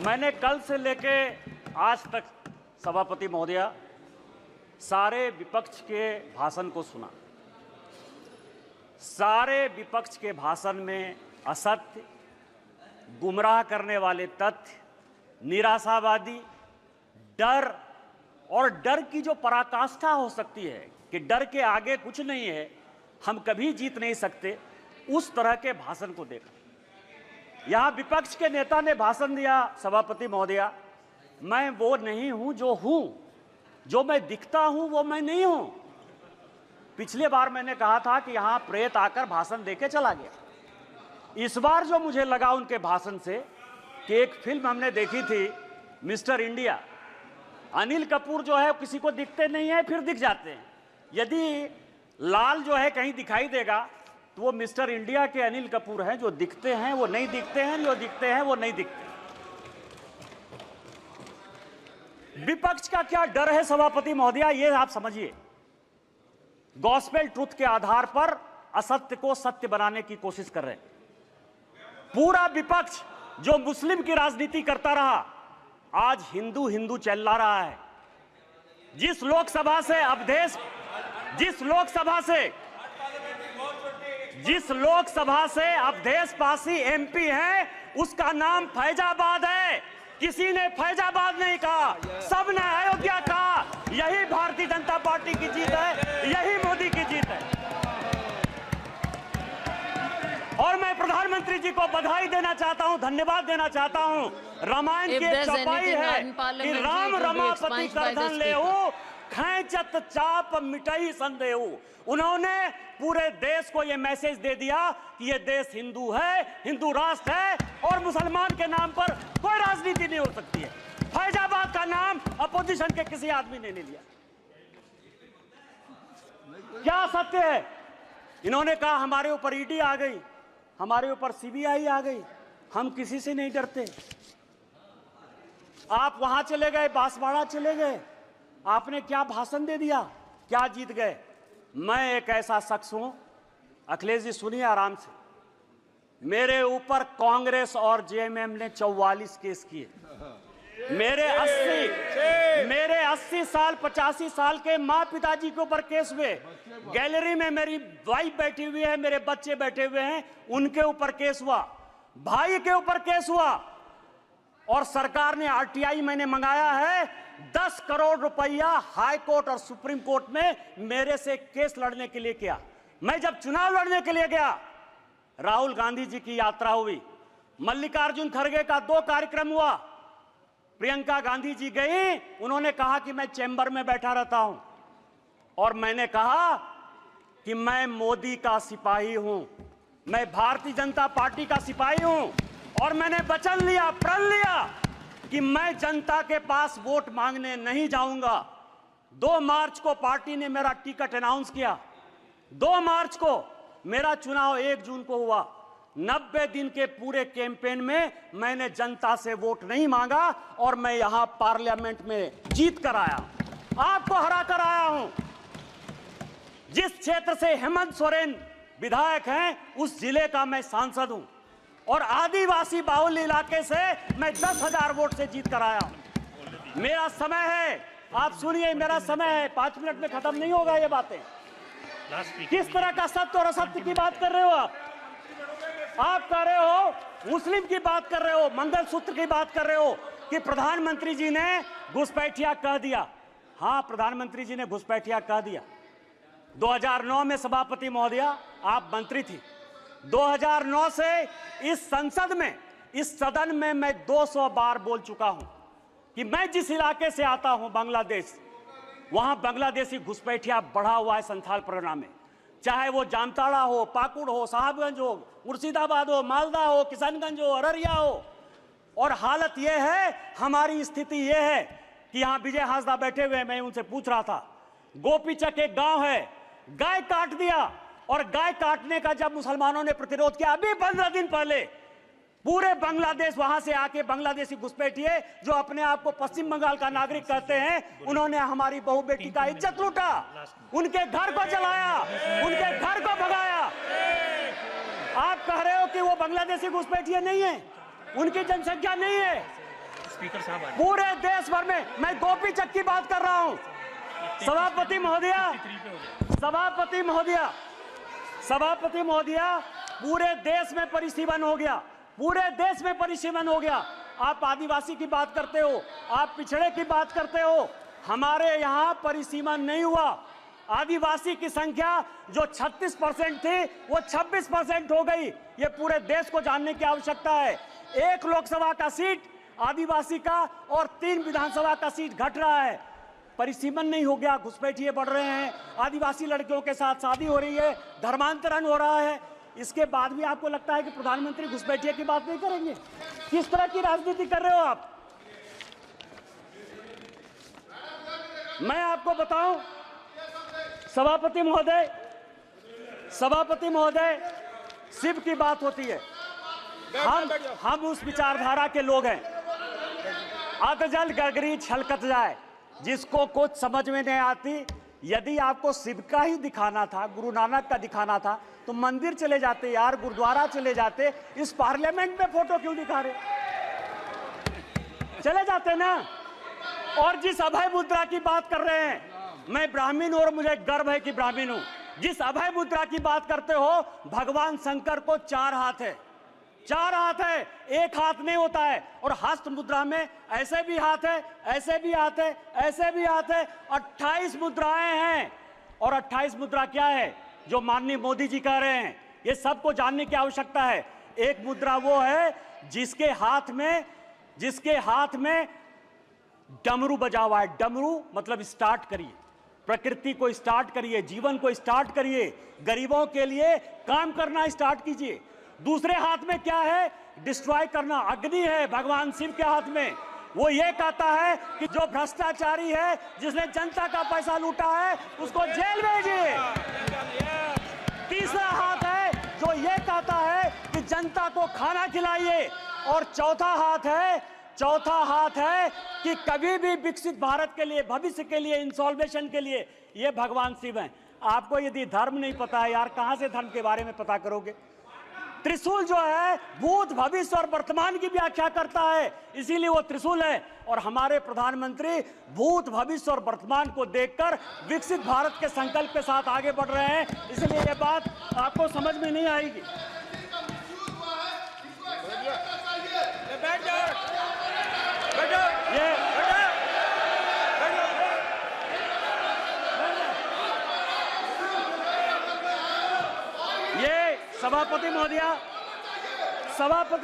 मैंने कल से लेके आज तक सभापति महोदया सारे विपक्ष के भाषण को सुना। सारे विपक्ष के भाषण में असत्य, गुमराह करने वाले तथ्य, निराशावादी, डर और डर की जो पराकाष्ठा हो सकती है कि डर के आगे कुछ नहीं है, हम कभी जीत नहीं सकते, उस तरह के भाषण को देखा। यहां विपक्ष के नेता ने भाषण दिया, सभापति महोदया, मैं वो नहीं हूं जो मैं दिखता हूं वो मैं नहीं हूं। पिछले बार मैंने कहा था कि यहां प्रेत आकर भाषण देके चला गया। इस बार जो मुझे लगा उनके भाषण से कि एक फिल्म हमने देखी थी मिस्टर इंडिया, अनिल कपूर जो है किसी को दिखते नहीं है, फिर दिख जाते हैं। यदि लाल जो है कहीं दिखाई देगा तो वो मिस्टर इंडिया के अनिल कपूर हैं, जो दिखते हैं वो नहीं दिखते हैं, जो दिखते हैं वो नहीं दिखते। विपक्ष का क्या डर है सभापति महोदया, ये आप समझिए। गॉस्पेल ट्रुथ के आधार पर असत्य को सत्य बनाने की कोशिश कर रहे हैं। पूरा विपक्ष जो मुस्लिम की राजनीति करता रहा, आज हिंदू हिंदू चिल्ला रहा है। जिस लोकसभा से अवधेशपासी एमपी है, उसका नाम फैजाबाद है। किसी ने फैजाबाद नहीं कहा, सबने अयोध्या कहा। यही भारतीय जनता पार्टी की जीत है, यही मोदी की जीत है। और मैं प्रधानमंत्री जी को बधाई देना चाहता हूं, धन्यवाद देना चाहता हूं। रामायण की एक चौपाई है कि राम रमापति करधन लेहु, खैंचत चाप मिटई संदेहु। उन्होंने पूरे देश को यह मैसेज दे दिया कि यह देश हिंदू है, हिंदू राष्ट्र है और मुसलमान के नाम पर कोई राजनीति नहीं हो सकती है। फैजाबाद का नाम अपोजिशन के किसी आदमी ने नहीं लिया। क्या सत्य है? इन्होंने कहा हमारे ऊपर ईडी आ गई, हमारे ऊपर सीबीआई आ गई, हम किसी से नहीं डरते। आप वहां चले गए, बांसवाड़ा चले गए, आपने क्या भाषण दे दिया, क्या जीत गए? मैं एक ऐसा शख्स हूं, अखिलेश जी सुनिए आराम से, मेरे ऊपर कांग्रेस और जेएमएम ने 44 केस किए। मेरे 80 साल 85 साल के माँ पिताजी के ऊपर केस हुए। गैलरी में मेरी वाइफ बैठी हुई है, मेरे बच्चे बैठे हुए हैं, उनके ऊपर केस हुआ, भाई के ऊपर केस हुआ। और सरकार ने आरटीआई मैंने मंगाया है, 10 करोड़ रुपया हाई कोर्ट और सुप्रीम कोर्ट में मेरे से केस लड़ने के लिए किया। मैं जब चुनाव लड़ने के लिए गया, राहुल गांधी जी की यात्रा हुई, मल्लिकार्जुन खड़गे का 2 कार्यक्रम हुआ, प्रियंका गांधी जी गई, उन्होंने कहा कि मैं चैम्बर में बैठा रहता हूं, और मैंने कहा कि मैं मोदी का सिपाही हूं, मैं भारतीय जनता पार्टी का सिपाही हूं। और मैंने वचन लिया, प्रण लिया कि मैं जनता के पास वोट मांगने नहीं जाऊंगा। 2 मार्च को पार्टी ने मेरा टिकट अनाउंस किया, 2 मार्च को मेरा चुनाव 1 जून को हुआ। 90 दिन के पूरे कैंपेन में मैंने जनता से वोट नहीं मांगा और मैं यहां पार्लियामेंट में जीत कर आया, आपको हरा कर आया हूं। जिस क्षेत्र से हेमंत सोरेन विधायक हैं, उस जिले का मैं सांसद हूं, और आदिवासी बाहुल्य इलाके से मैं 10,000 वोट से जीत कर आया हूं। मेरा समय है, आप सुनिए, मेरा समय है, 5 मिनट में खत्म नहीं होगा ये बातें। किस तरह का सत्य और असत्य की बात कर रहे हो आप कह रहे हो, मुस्लिम की बात कर रहे हो, मंगलसूत्र की बात कर रहे हो कि प्रधानमंत्री जी ने घुसपैठिया कह दिया। हां, प्रधानमंत्री जी ने घुसपैठिया कह दिया। 2009 में सभापति महोदया आप मंत्री थी। 2009 से इस संसद में, इस सदन में मैं 200 बार बोल चुका हूं कि मैं जिस इलाके से आता हूं, बांग्लादेश, वहां बांग्लादेशी घुसपैठिया बढ़ा हुआ है संथाल परगना में। चाहे वो जामताड़ा हो, पाकुड़ हो, साहबगंज हो, मुर्शिदाबाद हो, मालदा हो, किशनगंज हो, अररिया हो। और हालत यह है, हमारी स्थिति यह है कि यहां विजय हांसदा बैठे हुए हैं, मैं उनसे पूछ रहा था, गोपीचक एक गांव है, गाय काट दिया, और गाय काटने का जब मुसलमानों ने प्रतिरोध किया, अभी 15 दिन पहले पूरे बांग्लादेश वहां से आके बांग्लादेशी घुसपैठिए जो अपने आप को पश्चिम बंगाल का नागरिक कहते हैं, उन्होंने हमारी बहू बेटी का इज्जत लूटा, उनके घर को जलाया, उनके घर को भगाया। आप कह रहे हो कि वो बांग्लादेशी घुसपैठिए नहीं है, उनकी जनसंख्या नहीं है। स्पीकर साहब पूरे देश भर में, मैं गोपी चक की बात कर रहा हूं। सभापति महोदया, पूरे देश में परिसीमन हो गया, पूरे देश में परिसीमन हो गया। आप आदिवासी की बात करते हो, आप पिछड़े की बात करते हो, हमारे यहां परिसीमन नहीं हुआ। आदिवासी की संख्या जो 36% थी वो 26% हो गई। ये पूरे देश को जानने की आवश्यकता है। 1 लोकसभा का सीट आदिवासी का और 3 विधानसभा का सीट घट रहा है। परिसीमन नहीं हो गया, घुसपैठिए बढ़ रहे हैं, आदिवासी लड़कियों के साथ शादी हो रही है, धर्मांतरण हो रहा है। इसके बाद भी आपको लगता है कि प्रधानमंत्री घुसपैठिए की बात नहीं करेंगे? किस तरह की राजनीति कर रहे हो आप? मैं आपको बताऊं सभापति महोदय, शिव की बात होती है, हम उस विचारधारा के लोग हैं। अतजल गगरी छलकत जाए, जिसको कुछ समझ में नहीं आती। यदि आपको शिव का ही दिखाना था, गुरु नानक का दिखाना था, तो मंदिर चले जाते यार, गुरुद्वारा चले जाते। इस पार्लियामेंट में फोटो क्यों दिखा रहे? चले जाते ना। और जिस अभय मुद्रा की बात कर रहे हैं, मैं ब्राह्मण हूं और मुझे गर्व है कि ब्राह्मण हूं। जिस अभय मुद्रा की बात करते हो, भगवान शंकर को 4 हाथ है, 4 हाथ है, 1 हाथ नहीं होता है। और हस्त मुद्रा में ऐसे भी हाथ है, ऐसे भी हाथ है, ऐसे भी हाथ है, 28 मुद्राएं हैं। और 28 मुद्रा क्या है जो माननीय मोदी जी कह रहे हैं, ये सबको जानने की आवश्यकता है। एक मुद्रा वो है जिसके हाथ में डमरू बजा हुआ है। डमरू मतलब स्टार्ट करिए, प्रकृति को स्टार्ट करिए, जीवन को स्टार्ट करिए, गरीबों के लिए काम करना स्टार्ट कीजिए। दूसरे हाथ में क्या है? डिस्ट्रॉय करना, अग्नि है भगवान शिव के हाथ में। वो ये कहता है कि जो भ्रष्टाचारी है, जिसने जनता का पैसा लूटा है, उसको जेल भेजिए। तीसरा हाथ है जो ये कहता है कि जनता को खाना खिलाइए। और चौथा हाथ है कि कभी भी विकसित भारत के लिए, भविष्य के लिए, इंसॉल्वेशन के लिए, ये भगवान शिव हैं। आपको यदि धर्म नहीं पता है यार, कहां से धर्म के बारे में पता करोगे? त्रिशूल जो है भूत, भविष्य और वर्तमान की व्याख्या करता है, इसीलिए वो त्रिशूल है। और हमारे प्रधानमंत्री भूत, भविष्य और वर्तमान को देखकर विकसित भारत के संकल्प के साथ आगे बढ़ रहे हैं, इसलिए ये बात आपको समझ में नहीं आएगी। ये सभापति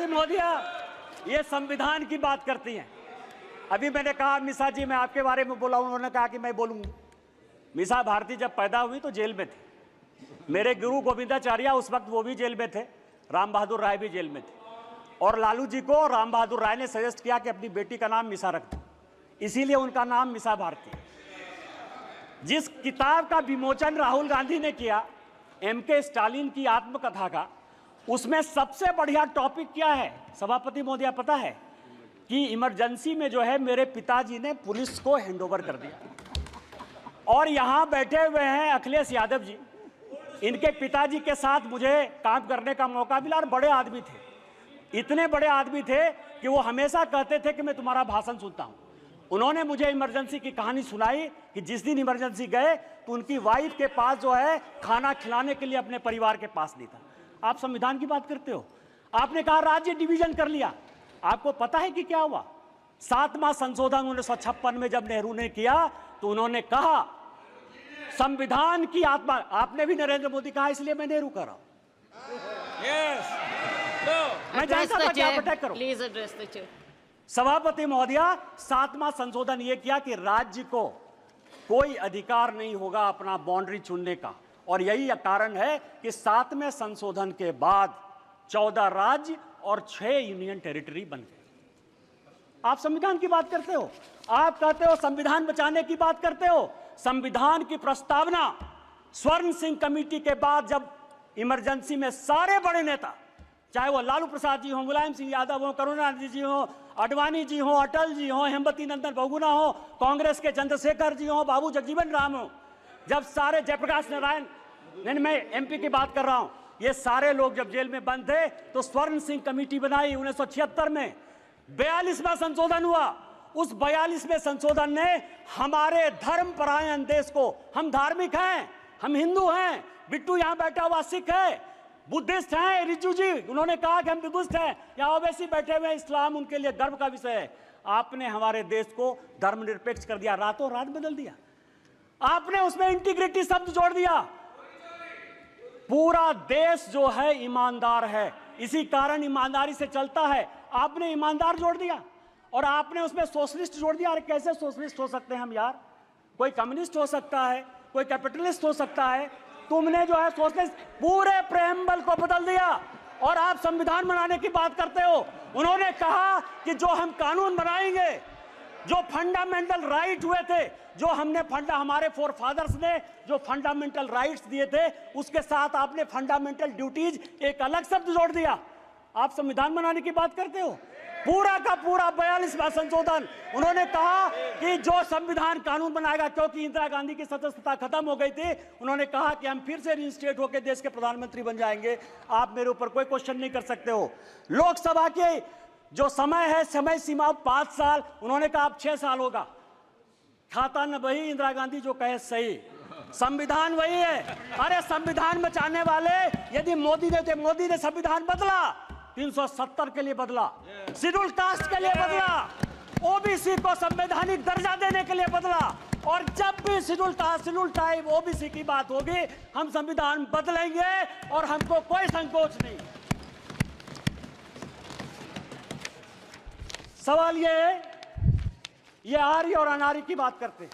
महोदया, ये संविधान की बात करती हैं। अभी मैंने कहा मिसा जी, मैं आपके बारे में बोला, उन्होंने कहा कि मैं बोलूंगा। मिसा भारती जब पैदा हुई तो जेल में थे। मेरे गुरु गोविंदाचार्य उस वक्त वो भी जेल में थे, राम बहादुर राय भी जेल में थे। और लालू जी को राम बहादुर राय ने सजेस्ट किया कि अपनी बेटी का नाम मिसा रख दो, इसीलिए उनका नाम मिसा भारती। जिस किताब का विमोचन राहुल गांधी ने किया, MK स्टालिन की आत्मकथा का, उसमें सबसे बढ़िया टॉपिक क्या है सभापति महोदया पता है? कि इमरजेंसी में जो है मेरे पिताजी ने पुलिस को हैंडओवर कर दिया। और यहां बैठे हुए हैं अखिलेश यादव जी, इनके पिताजी के साथ मुझे काम करने का मौका मिला। और बड़े आदमी थे, इतने बड़े आदमी थे कि वो हमेशा कहते थे कि मैं तुम्हारा भाषण सुनता हूं। उन्होंने मुझे इमरजेंसी की कहानी सुनाई कि जिस दिन इमरजेंसी गए तो उनकी वाइफ के पास जो है खाना खिलाने के लिए अपने परिवार के पास नहीं था। आप संविधान की बात करते हो, आपने कहा राज्य डिवीजन कर लिया। आपको पता है कि क्या हुआ? 7वां संशोधन 1956 में जब नेहरू ने किया तो उन्होंने कहा संविधान की आत्मा, आपने भी नरेंद्र मोदी कहा, इसलिए मैं नेहरू कर रहा हूं। मैं जानता था कि आप अटैक करो। Please address the chair. सभापति महोदया, 7वां संशोधन यह किया कि राज्य को कोई अधिकार नहीं होगा अपना बाउंड्री चुनने का। और यही कारण है कि 7वें संशोधन के बाद 14 राज्य और 6 यूनियन टेरिटरी बन गए। आप संविधान की बात करते हो, आप कहते हो संविधान बचाने की बात करते हो। संविधान की प्रस्तावना स्वर्ण सिंह कमेटी के बाद जब इमरजेंसी में सारे बड़े नेता, चाहे वो लालू प्रसाद जी हो, मुलायम सिंह यादव हो, करुणानिधि जी हो, अडवाणी जी हो, अटल जी हो, हेमवती नंदन बहुगुणा हो, कांग्रेस के चंद्रशेखर जी हो, बाबू जगजीवन राम हो, जब सारे जयप्रकाश नारायण, मैं MP की बात कर रहा हूं, ये सारे लोग जब जेल में बंद थे तो स्वर्ण सिंह कमेटी बनाई 1976 में। 42वां संशोधन हुआ। उस 42वें संशोधन ने हमारे धर्म परायण देश को, हम धार्मिक हैं, हम हिंदू हैं, बिट्टू यहां बैठा हुआ सिख है, बुद्धिस्ट हैं, रिजू जी उन्होंने कहा कि हम बुद्धिस्ट हैं, यहां ओवैसी बैठे हुए, इस्लाम उनके लिए गर्व का विषय है। आपने हमारे देश को धर्मनिरपेक्ष कर दिया, रातों रात बदल दिया। आपने उसमें इंटीग्रिटी शब्द जोड़ दिया। पूरा देश जो है ईमानदार है, इसी कारण ईमानदारी से चलता है। आपने ईमानदार जोड़ दिया और आपने उसमें सोशलिस्ट जोड़ दिया। अरे कैसे सोशलिस्ट हो सकते हैं हम यार? कोई कम्युनिस्ट हो सकता है, कोई कैपिटलिस्ट हो सकता है, तुमने जो है सोशलिस्ट पूरे प्रेम्बल को बदल दिया और आप संविधान बनाने की बात करते हो। उन्होंने कहा कि जो हम कानून बनाएंगे, जो फंडामेंटल राइट हुए थे, जो हमने हमारे फोर फादर्स ने जो फंडामेंटल राइट्स दिए थे, उसके साथ आपने फंडामेंटल ड्यूटीज एक अलग शब्द जोड़ दिया। आप संविधान बनाने की बात करते हो। पूरा का पूरा 42वां संशोधन, उन्होंने कहा कि जो संविधान कानून बनाएगा, क्योंकि इंदिरा गांधी की सदस्यता खत्म हो गई थी, उन्होंने कहा कि हम फिर से रिइंस्टेट होकर देश के प्रधानमंत्री बन जाएंगे। आप मेरे ऊपर कोई क्वेश्चन नहीं कर सकते हो। लोकसभा के जो समय है, समय सीमा 5 साल, उन्होंने कहा अब 6 साल होगा। खाता न वही, इंदिरा गांधी जो कहे सही, संविधान वही है। अरे संविधान बचाने वाले यदि मोदी ने संविधान बदला, 370 के लिए बदला, शेड्यूल कास्ट के लिए बदला, ओबीसी को संवैधानिक दर्जा देने के लिए बदला। और जब भी शेड्यूल टाइप ओबीसी की बात होगी, हम संविधान बदलेंगे और हमको कोई संकोच नहीं। सवाल ये आर्य और अनार्य की बात करते हैं,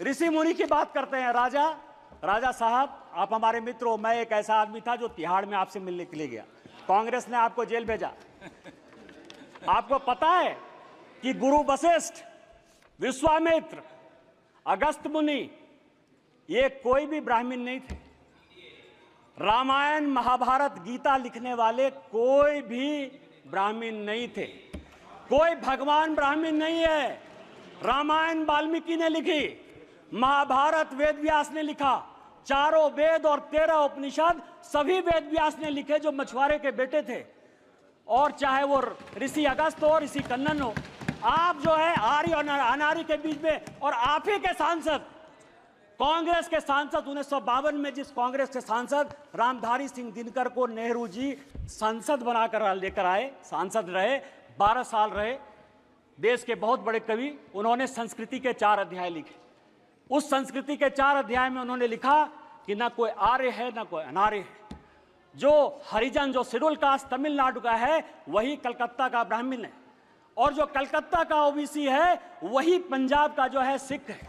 ऋषि मुनि की बात करते हैं। राजा साहब, आप हमारे मित्र हो। मैं एक ऐसा आदमी था जो तिहाड़ में आपसे मिलने के लिए गया, कांग्रेस ने आपको जेल भेजा। आपको पता है कि गुरु वशिष्ठ, विश्वामित्र, अगस्त मुनि, ये कोई भी ब्राह्मण नहीं थे। रामायण, महाभारत, गीता लिखने वाले कोई भी ब्राह्मण नहीं थे। कोई भगवान ब्राह्मण नहीं है। रामायण वाल्मीकि ने लिखी, महाभारत वेद व्यास ने लिखा, चारों वेद और 13 उपनिषद सभी वेद व्यास ने लिखे, जो मछुआरे के बेटे थे। और चाहे वो ऋषि अगस्त हो, ऋषि कन्नन हो, आप जो है आर्य और अनार्य के बीच में। और आप ही के सांसद, कांग्रेस के सांसद, 1952 में जिस कांग्रेस के सांसद रामधारी सिंह दिनकर को नेहरू जी संसद बनाकर लेकर आए, सांसद रहे, 12 साल रहे, देश के बहुत बड़े कवि, उन्होंने संस्कृति के 4 अध्याय लिखे। उस संस्कृति के 4 अध्याय में उन्होंने लिखा कि ना कोई आर्य है ना कोई अनार्य है। जो हरिजन, जो शेड्यूल कास्ट तमिलनाडु का है, वही कलकत्ता का ब्राह्मण है, और जो कलकत्ता का ओबीसी है, वही पंजाब का जो है सिख है।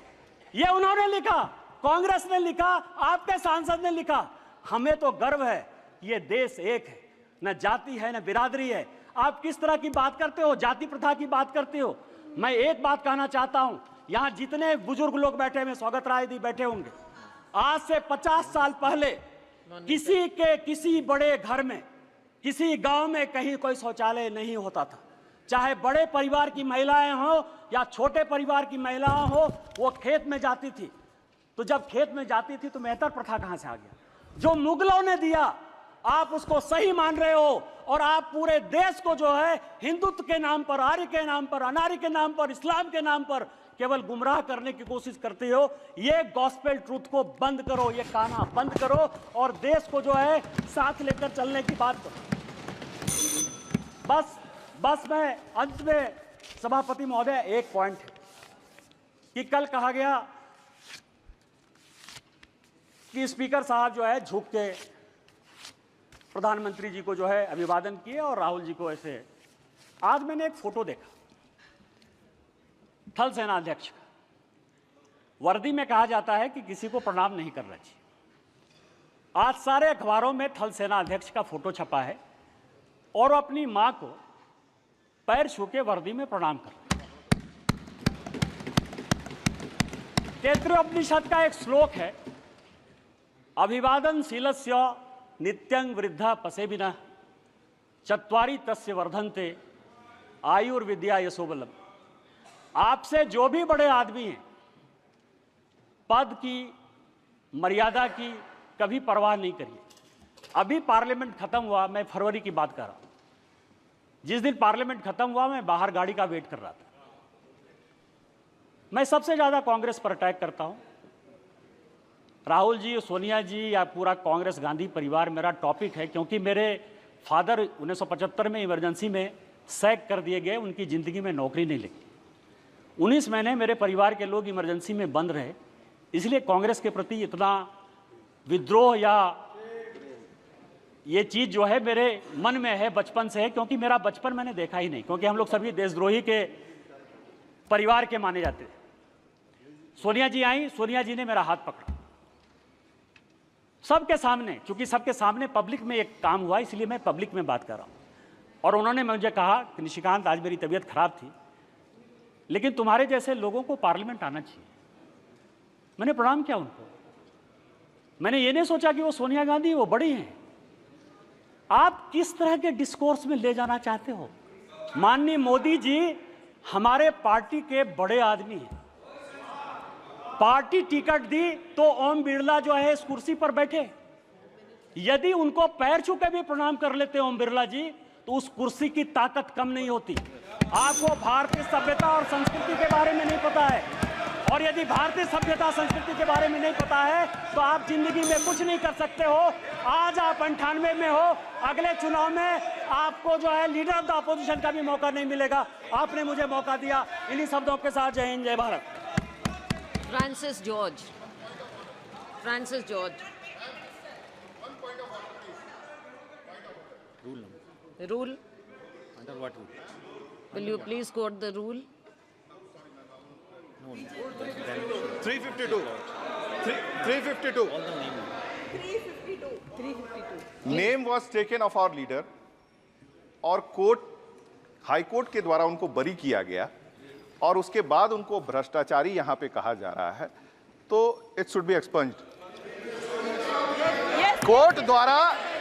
ये उन्होंने लिखा, कांग्रेस ने लिखा, आपके सांसद ने लिखा। हमें तो गर्व है, ये देश एक है, न जाति है न बिरादरी है। आप किस तरह की बात करते हो, जाति प्रथा की बात करते हो। मैं एक बात कहना चाहता हूं, यहां जितने बुजुर्ग लोग बैठे हुए, स्वागत राय जी बैठे होंगे, आज से 50 साल पहले किसी बड़े घर में, किसी गांव में कहीं कोई शौचालय नहीं होता था। चाहे बड़े परिवार की महिलाएं हो या छोटे परिवार की महिलाएं हो, वो खेत में जाती थी। तो जब खेत में जाती थी तो मेहतर प्रथा कहां से आ गया? जो मुगलों ने दिया, आप उसको सही मान रहे हो, और आप पूरे देश को जो है हिंदुत्व के नाम पर, आर्य के नाम पर, अनार्य के नाम पर, इस्लाम के नाम पर केवल गुमराह करने की कोशिश करते हो। ये गॉस्पेल ट्रूथ को बंद करो, ये काना बंद करो, और देश को जो है साथ लेकर चलने की बात करो। बस मैं अंत में, सभापति महोदय, एक पॉइंट है कि कल कहा गया कि स्पीकर साहब जो है झुक के प्रधानमंत्री जी को जो है अभिवादन किए और राहुल जी को ऐसे। आज मैंने एक फोटो देखा थल सेना अध्यक्ष का, वर्दी में कहा जाता है कि किसी को प्रणाम नहीं करना चाहिए। आज सारे अखबारों में थल सेना अध्यक्ष का फोटो छपा है और अपनी मां को पैर छू के वर्दी में प्रणाम कर रहे हैं। तैत्तिरीय उपनिषद का एक श्लोक है, अभिवादनशीलस्य नित्यं वृद्धा पसेबिनः चत्वारि तस्य वर्धन्ते आयुर्विद्या यशोबलम। आपसे जो भी बड़े आदमी हैं, पद की, मर्यादा की कभी परवाह नहीं करिए। अभी पार्लियामेंट खत्म हुआ, मैं फरवरी की बात कर रहा हूं, जिस दिन पार्लियामेंट खत्म हुआ मैं बाहर गाड़ी का वेट कर रहा था। मैं सबसे ज्यादा कांग्रेस पर अटैक करता हूं। राहुल जी, सोनिया जी या पूरा कांग्रेस गांधी परिवार मेरा टॉपिक है, क्योंकि मेरे फादर 1975 में इमरजेंसी में सैक कर दिए गए, उनकी ज़िंदगी में नौकरी नहीं लगी। 19 महीने मेरे परिवार के लोग इमरजेंसी में बंद रहे, इसलिए कांग्रेस के प्रति इतना विद्रोह या ये चीज़ जो है मेरे मन में है, बचपन से है, क्योंकि मेरा बचपन मैंने देखा ही नहीं, क्योंकि हम लोग सभी देशद्रोही के परिवार के माने जाते थे। सोनिया जी आई, सोनिया जी ने मेरा हाथ पकड़ा सबके सामने, चूंकि सबके सामने पब्लिक में एक काम हुआ, इसलिए मैं पब्लिक में बात कर रहा हूं। और उन्होंने मुझे कहा कि निशिकांत, आज मेरी तबीयत खराब थी, लेकिन तुम्हारे जैसे लोगों को पार्लियामेंट आना चाहिए। मैंने प्रणाम किया उनको। मैंने ये नहीं सोचा कि वो सोनिया गांधी, वो बड़ी हैं। आप किस तरह के डिस्कोर्स में ले जाना चाहते हो? माननीय मोदी जी हमारे पार्टी के बड़े आदमी हैं। पार्टी टिकट दी तो ओम बिरला जो है इस कुर्सी पर बैठे। यदि उनको पैर छू के भी प्रणाम कर लेते ओम बिरला जी, तो उस कुर्सी की ताकत कम नहीं होती। आपको भारतीय सभ्यता और संस्कृति के बारे में नहीं पता है, और यदि भारतीय सभ्यता संस्कृति के बारे में नहीं पता है तो आप जिंदगी में कुछ नहीं कर सकते हो। आज आप 98 में हो, अगले चुनाव में आपको जो है लीडर ऑफ द अपोजिशन का भी मौका नहीं मिलेगा। आपने मुझे मौका दिया। इन्हीं शब्दों के साथ जय हिंद, जय Bharat. Francis George. Francis George. Rule. Under what rule? Will you please quote the rule? No. 352. 352. All the name. 352. Name was taken of our leader और कोर्ट, हाई कोर्ट के द्वारा उनको बरी किया गया, और उसके बाद उनको भ्रष्टाचारी यहाँ पे कहा जा रहा है, तो it should be expunged. Court द्वारा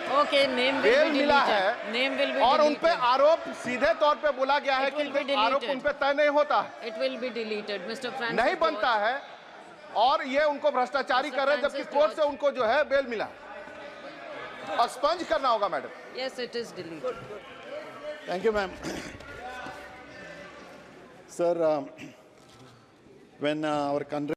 Okay, name will bail be मिला deleted. है Name will be और उन पे deleted. आरोप सीधे तौर पे बोला गया है It will be कि आरोप deleted. उन पे तय नहीं होता है, It will be deleted, Mr. Francis नहीं बनता George. है, और ये उनको भ्रष्टाचारी Mr. कर रहे हैं, जबकि Francis कोर्ट से George. उनको जो है बेल मिला। एक्सपंज करना होगा madam. Yes, it is deleted. Thank you, ma'am. Sir, when our country